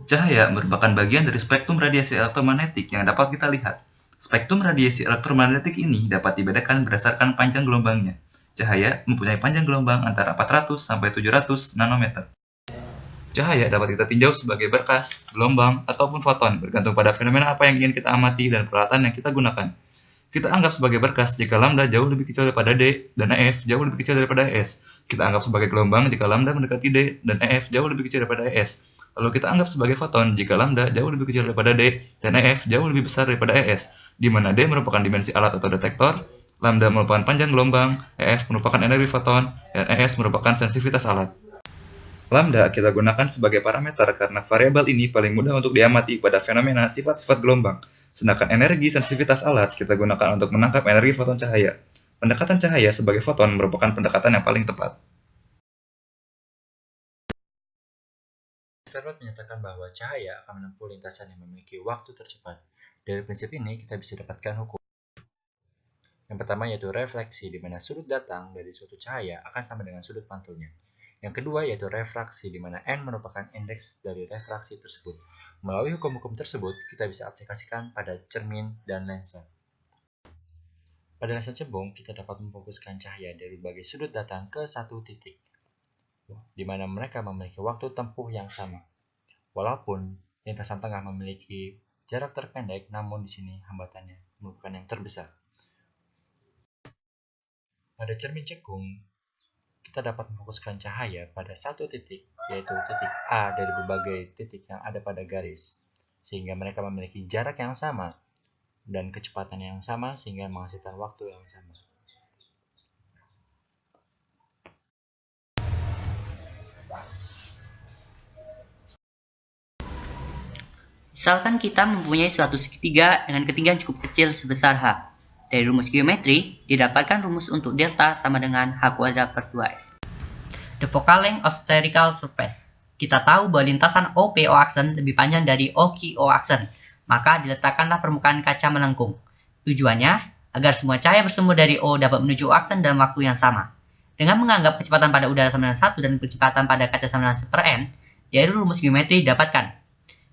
Cahaya merupakan bagian dari spektrum radiasi elektromagnetik yang dapat kita lihat. Spektrum radiasi elektromagnetik ini dapat dibedakan berdasarkan panjang gelombangnya. Cahaya mempunyai panjang gelombang antara 400 sampai 700 nanometer. Cahaya dapat kita tinjau sebagai berkas, gelombang, ataupun foton, bergantung pada fenomena apa yang ingin kita amati dan peralatan yang kita gunakan. Kita anggap sebagai berkas jika lambda jauh lebih kecil daripada D dan EF jauh lebih kecil daripada ES. Kita anggap sebagai gelombang jika lambda mendekati D dan EF jauh lebih kecil daripada ES. Lalu kita anggap sebagai foton jika lambda jauh lebih kecil daripada D dan EF jauh lebih besar daripada ES, di mana D merupakan dimensi alat atau detektor, lambda merupakan panjang gelombang, EF merupakan energi foton, dan ES merupakan sensitivitas alat. Lambda kita gunakan sebagai parameter karena variabel ini paling mudah untuk diamati pada fenomena sifat-sifat gelombang. Sedangkan energi sensitivitas alat kita gunakan untuk menangkap energi foton cahaya. Pendekatan cahaya sebagai foton merupakan pendekatan yang paling tepat. Fermat menyatakan bahwa cahaya akan menempuh lintasan yang memiliki waktu tercepat. Dari prinsip ini kita bisa dapatkan hukum. Yang pertama yaitu refleksi, di mana sudut datang dari suatu cahaya akan sama dengan sudut pantulnya. Yang kedua yaitu refraksi, di mana N merupakan indeks dari refraksi tersebut. Melalui hukum-hukum tersebut, kita bisa aplikasikan pada cermin dan lensa. Pada lensa cembung, kita dapat memfokuskan cahaya dari berbagai sudut datang ke satu titik, di mana mereka memiliki waktu tempuh yang sama. Walaupun lintasan tengah memiliki jarak terpendek, namun di sini hambatannya merupakan yang terbesar. Pada cermin cekung, kita dapat memfokuskan cahaya pada satu titik, yaitu titik A dari berbagai titik yang ada pada garis, sehingga mereka memiliki jarak yang sama dan kecepatan yang sama sehingga menghasilkan waktu yang sama. Misalkan kita mempunyai suatu segitiga dengan ketinggian cukup kecil sebesar H. Dari rumus geometri, didapatkan rumus untuk delta sama dengan H² per 2S. The focal length of spherical surface. Kita tahu bahwa lintasan OPO aksen lebih panjang dari OQO aksen, maka diletakkanlah permukaan kaca melengkung. Tujuannya, agar semua cahaya bersumber dari O dapat menuju O aksen dalam waktu yang sama. Dengan menganggap kecepatan pada udara sama dengan 1 dan kecepatan pada kaca sama dengan 1/n, dari rumus geometri didapatkan.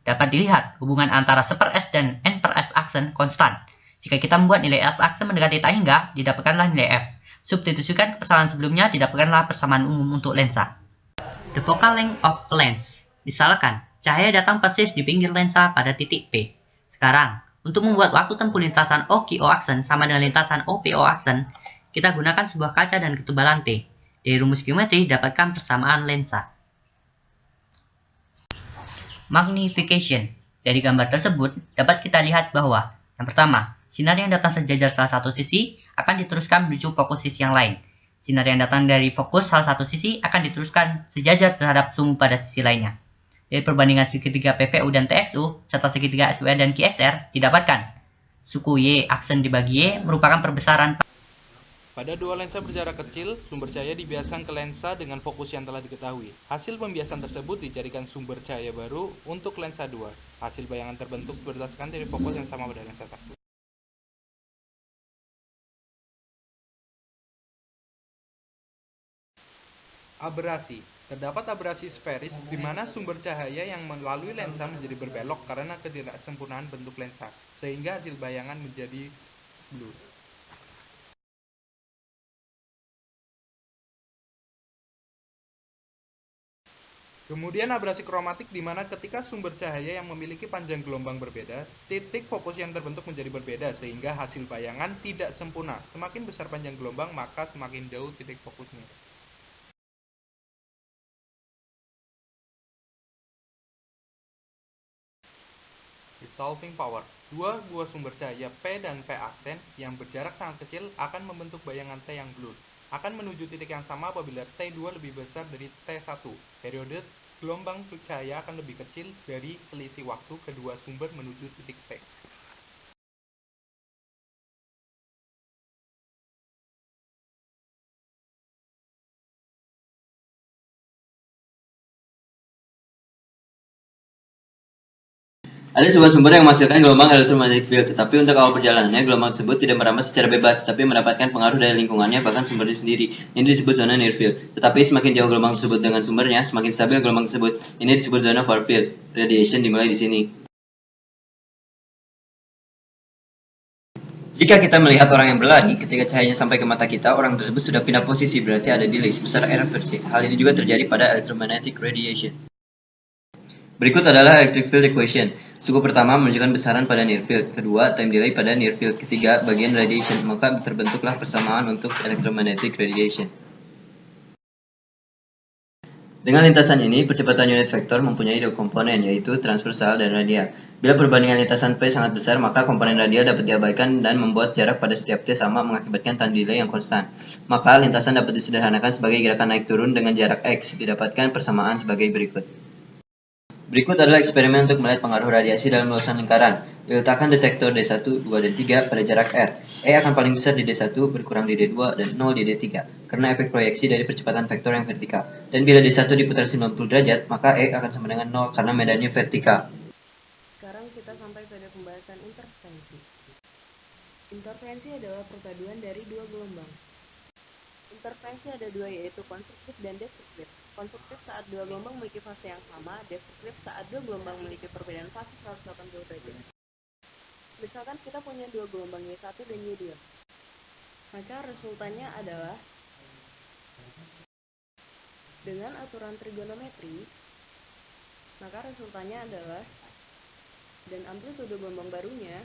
Dapat dilihat hubungan antara 1/s dan n/s aksen konstan. Jika kita membuat nilai S aksen mendekati tak hingga, didapatkanlah nilai F. Substitusikan ke persamaan sebelumnya, didapatkanlah persamaan umum untuk lensa. The focal length of a lens. Misalkan, cahaya datang persis di pinggir lensa pada titik P. Sekarang, untuk membuat waktu tempuh lintasan OQO aksen sama dengan lintasan OPO aksen, kita gunakan sebuah kaca dan ketebalan T. Dari rumus geometri, dapatkan persamaan lensa. Magnification. Dari gambar tersebut, dapat kita lihat bahwa yang pertama, sinar yang datang sejajar salah satu sisi akan diteruskan menuju fokus sisi yang lain. Sinar yang datang dari fokus salah satu sisi akan diteruskan sejajar terhadap sumbu pada sisi lainnya. Dari perbandingan segitiga PVU dan TXU serta segitiga SUR dan QXR didapatkan suku Y aksen dibagi Y merupakan perbesaran. Pada dua lensa berjarak kecil, sumber cahaya dibiaskan ke lensa dengan fokus yang telah diketahui. Hasil pembiasan tersebut dijadikan sumber cahaya baru untuk lensa 2. Hasil bayangan terbentuk berdasarkan dari fokus yang sama pada lensa 1. Aberasi. Terdapat aberasi sferis di mana sumber cahaya yang melalui lensa menjadi berbelok karena ketidaksempurnaan bentuk lensa, sehingga hasil bayangan menjadi blur. Kemudian abrasi kromatik di mana ketika sumber cahaya yang memiliki panjang gelombang berbeda, titik fokus yang terbentuk menjadi berbeda sehingga hasil bayangan tidak sempurna. Semakin besar panjang gelombang, maka semakin jauh titik fokusnya. Resolving power. Dua buah sumber cahaya P dan P aksen yang berjarak sangat kecil akan membentuk bayangan T yang blur. Akan menuju titik yang sama apabila T2 lebih besar dari T1. Periode gelombang cahaya akan lebih kecil dari selisih waktu kedua sumber menuju titik T. Ada sebuah sumber yang menghasilkan gelombang electromagnetic field, tetapi untuk awal perjalanannya, gelombang tersebut tidak merambat secara bebas, tetapi mendapatkan pengaruh dari lingkungannya, bahkan sumbernya sendiri. Ini disebut zona near field. Tetapi semakin jauh gelombang tersebut dengan sumbernya, semakin stabil gelombang tersebut. Ini disebut zona far field. Radiation dimulai di sini. Jika kita melihat orang yang berlari, ketika cahayanya sampai ke mata kita, orang tersebut sudah pindah posisi, berarti ada delay sebesar R per C. Hal ini juga terjadi pada electromagnetic radiation. Berikut adalah electric field equation. Suku pertama menunjukkan besaran pada near field, kedua time delay pada near field, ketiga bagian radiation, maka terbentuklah persamaan untuk electromagnetic radiation. Dengan lintasan ini, percepatan unit vektor mempunyai dua komponen, yaitu transversal dan radial. Bila perbandingan lintasan P sangat besar, maka komponen radial dapat diabaikan dan membuat jarak pada setiap T sama mengakibatkan time delay yang konstan. Maka lintasan dapat disederhanakan sebagai gerakan naik turun dengan jarak X, didapatkan persamaan sebagai berikut. Berikut adalah eksperimen untuk melihat pengaruh radiasi dalam luasan lingkaran. Diletakkan detektor D1, 2, dan 3 pada jarak R. E akan paling besar di D1, berkurang di D2, dan 0 di D3, karena efek proyeksi dari percepatan vektor yang vertikal. Dan bila D1 diputar 90 derajat, maka E akan sama dengan 0 karena medannya vertikal. Sekarang kita sampai pada pembahasan interferensi. Interferensi adalah perpaduan dari dua gelombang. Interferensi ada dua, yaitu konstruktif dan destruktif. Konstruktif saat dua gelombang memiliki fase yang sama, destruktif saat dua gelombang memiliki perbedaan fase 180 derajat. Misalkan kita punya dua gelombang Y1 dan Y2. Maka resultannya adalah dengan aturan trigonometri, maka resultannya adalah dan amplitude gelombang barunya